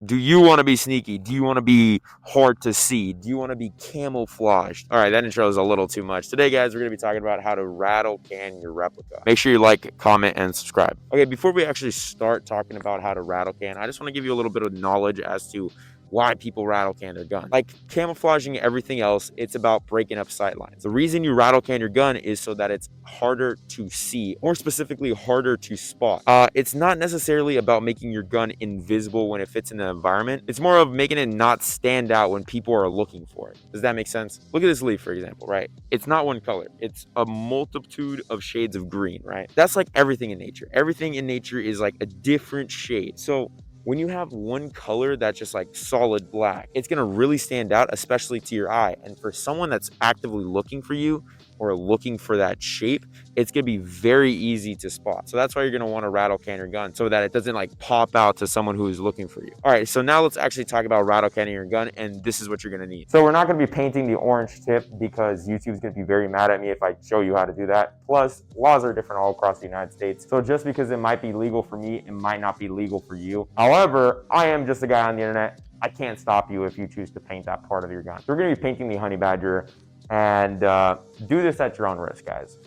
Do you want to be sneaky? Do you want to be hard to see? Do you want to be camouflaged? All right, that intro is a little too much. Today, guys, we're going to be talking about how to rattle can your replica. Make sure you like, comment, and subscribe. Okay, before we actually start talking about how to rattle can, I just want to give you a little bit of knowledge as to why people rattle can their gun. Like camouflaging everything else, it's about breaking up sight lines. The reason you rattle can your gun is so that it's harder to see, more specifically, harder to spot. It's not necessarily about making your gun invisible when it fits in the environment. It's more of making it not stand out when people are looking for it. Does that make sense? Look at this leaf, for example, right? It's not one color. It's a multitude of shades of green, right? That's like everything in nature. Everything in nature is like a different shade. So when you have one color that's just like solid black, it's going to really stand out, especially to your eye. And for someone that's actively looking for you or looking for that shape, it's going to be very easy to spot. So that's why you're going to want to rattle can your gun so that it doesn't like pop out to someone who is looking for you. All right, so now let's actually talk about rattle canning your gun, and this is what you're going to need. So we're not going to be painting the orange tip because YouTube's going to be very mad at me if I show you how to do that. Plus, laws are different all across the United States. So just because it might be legal for me, it might not be legal for you. However, I am just a guy on the internet. I can't stop you if you choose to paint that part of your gun. We're going to be painting the honey badger, and do this at your own risk, guys.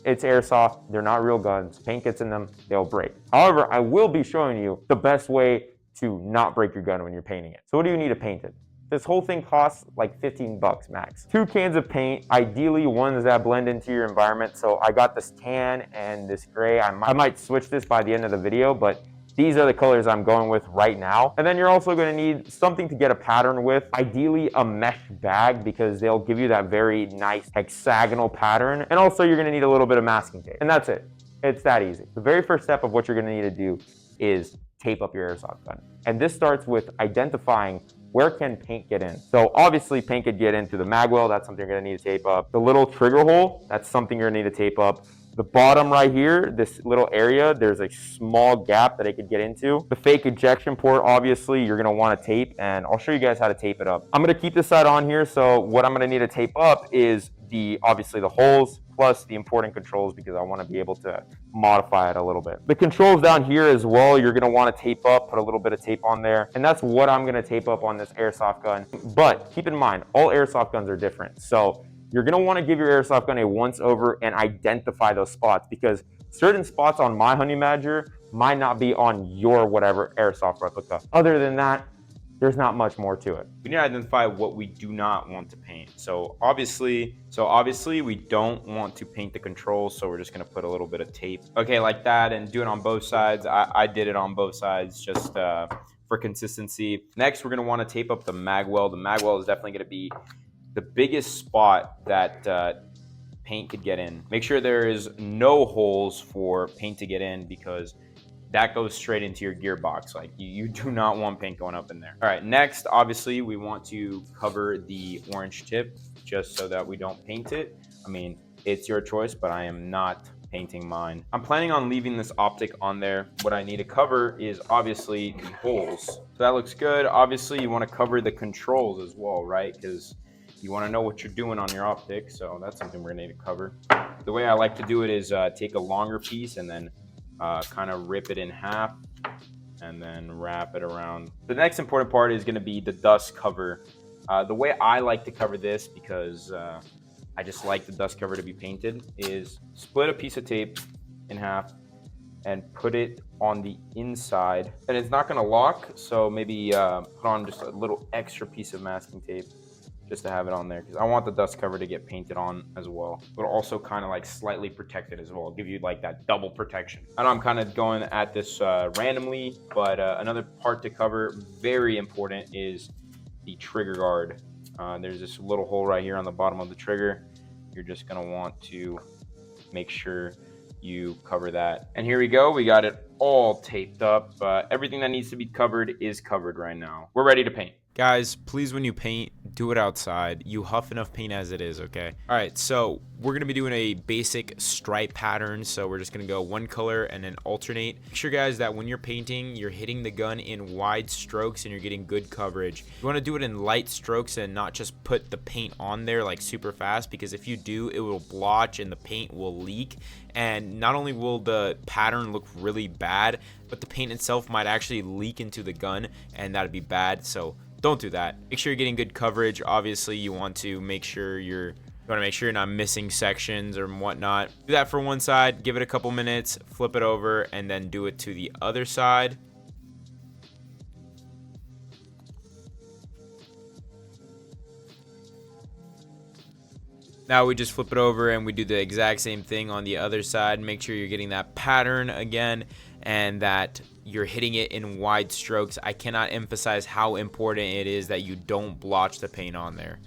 It's airsoft. They're not real guns. Paint gets in them, they'll break. However, I will be showing you the best way to not break your gun when you're painting it. So what do you need to paint it? This whole thing costs like 15 bucks max. 2 cans of paint, ideally ones that blend into your environment. So I got this tan and this gray. I might switch this by the end of the video, but these are the colors I'm going with right now. And then you're also going to need something to get a pattern with, ideally a mesh bag, because they'll give you that very nice hexagonal pattern. And also you're going to need a little bit of masking tape. And that's it. It's that easy. The very first step of what you're going to need to do is tape up your airsoft gun. And this starts with identifying where can paint get in. So obviously paint could get into the mag well. That's something you're going to need to tape up. The little trigger hole, that's something you're going to need to tape up. The bottom right here, this little area, there's a small gap that it could get into. The fake ejection port, obviously, you're gonna wanna tape, and I'll show you guys how to tape it up. I'm gonna keep this side on here, so what I'm gonna need to tape up is obviously the holes, plus the important controls, because I wanna be able to modify it a little bit. The controls down here as well, you're gonna wanna tape up, put a little bit of tape on there, and that's what I'm gonna tape up on this airsoft gun. But keep in mind, all airsoft guns are different. So you're going to want to give your airsoft gun a once over and identify those spots, because certain spots on my honey badger might not be on your whatever airsoft replica. Other than that, there's not much more to it. We need to identify what we do not want to paint. So obviously we don't want to paint the controls, so we're just going to put a little bit of tape. Okay, like that, and do it on both sides. I did it on both sides just for consistency. Next, we're going to want to tape up the mag well. The mag well is definitely going to be the biggest spot that paint could get in. Make sure there is no holes for paint to get in, because that goes straight into your gearbox. Like you do not want paint going up in there. All right, next, obviously we want to cover the orange tip just so that we don't paint it. I mean, it's your choice, but I am not painting mine. I'm planning on leaving this optic on there. What I need to cover is obviously the holes. So that looks good. Obviously you want to cover the controls as well, right? Because you want to know what you're doing on your optic, so that's something we're going to need to cover. The way I like to do it is take a longer piece and then kind of rip it in half and then wrap it around. The next important part is going to be the dust cover. The way I like to cover this, because I just like the dust cover to be painted, is split a piece of tape in half and put it on the inside. And it's not going to lock, so maybe put on just a little extra piece of masking tape just to have it on there, because I want the dust cover to get painted on as well, but also kind of like slightly protect it as well, give you like that double protection. I know I'm kind of going at this randomly, but another part to cover, very important, is the trigger guard. There's this little hole right here on the bottom of the trigger. You're just going to want to make sure you cover that. And here we go, we got it all taped up. Everything that needs to be covered is covered right now. We're ready to paint. Guys, please, when you paint, do it outside. You huff enough paint as it is, okay? All right, so we're going to be doing a basic stripe pattern. So we're just going to go one color and then alternate. Make sure, guys, that when you're painting, you're hitting the gun in wide strokes and you're getting good coverage. You want to do it in light strokes and not just put the paint on there like super fast, because if you do, it will blotch and the paint will leak. And not only will the pattern look really bad, bad, but the paint itself might actually leak into the gun, and that'd be bad. So don't do that. Make sure you're getting good coverage. Obviously, you want to make sure you're not missing sections or whatnot. Do that for one side, give it a couple minutes, flip it over, and then do it to the other side. Now we just flip it over and we do the exact same thing on the other side. Make sure you're getting that pattern again and that you're hitting it in wide strokes. I cannot emphasize how important it is that you don't blotch the paint on there.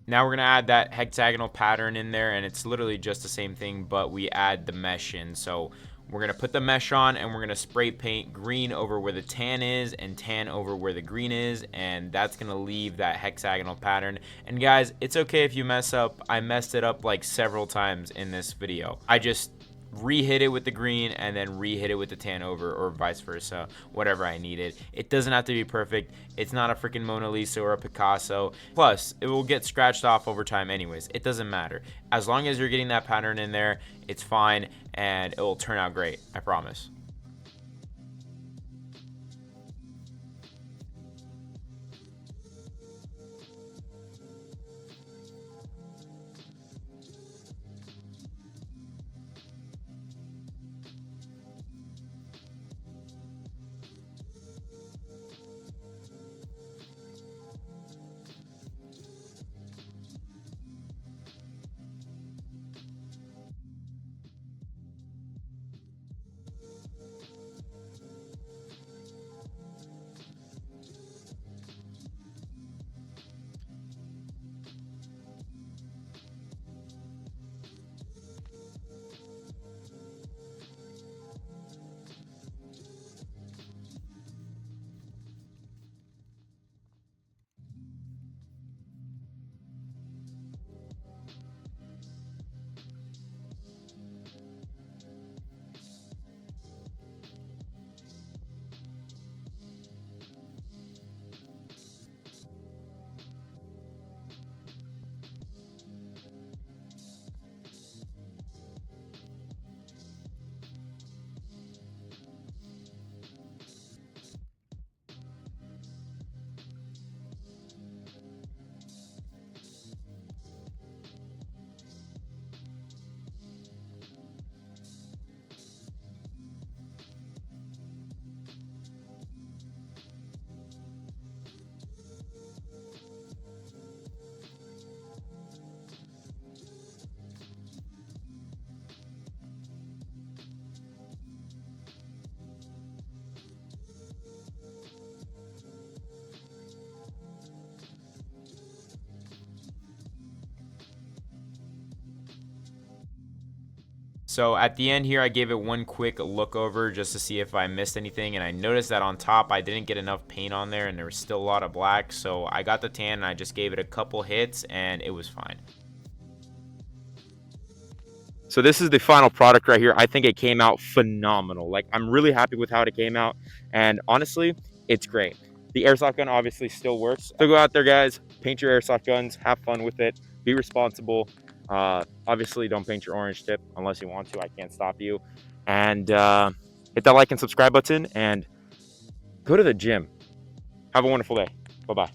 Now we're going to add that hexagonal pattern in there, and it's literally just the same thing, but we add the mesh in. So we're going to put the mesh on, and we're going to spray paint green over where the tan is and tan over where the green is, and that's going to leave that hexagonal pattern. And guys, it's okay if you mess up. I messed it up like several times in this video. I just re-hit it with the green and then re-hit it with the tan over, or vice versa, whatever I needed. It doesn't have to be perfect. It's not a freaking Mona Lisa or a Picasso. Plus, it will get scratched off over time anyways. It doesn't matter. As long as you're getting that pattern in there, it's fine and it will turn out great. I promise. So at the end here, I gave it one quick look over just to see if I missed anything, and I noticed that on top I didn't get enough paint on there and there was still a lot of black. So I got the tan and I just gave it a couple hits and it was fine. So this is the final product right here. I think it came out phenomenal. Like, I'm really happy with how it came out, and honestly, it's great. The airsoft gun obviously still works. So go out there, guys, paint your airsoft guns, have fun with it, be responsible. Obviously, don't paint your orange tip unless you want to. I can't stop you. And hit that like and subscribe button, and go to the gym. Have a wonderful day. Bye-bye.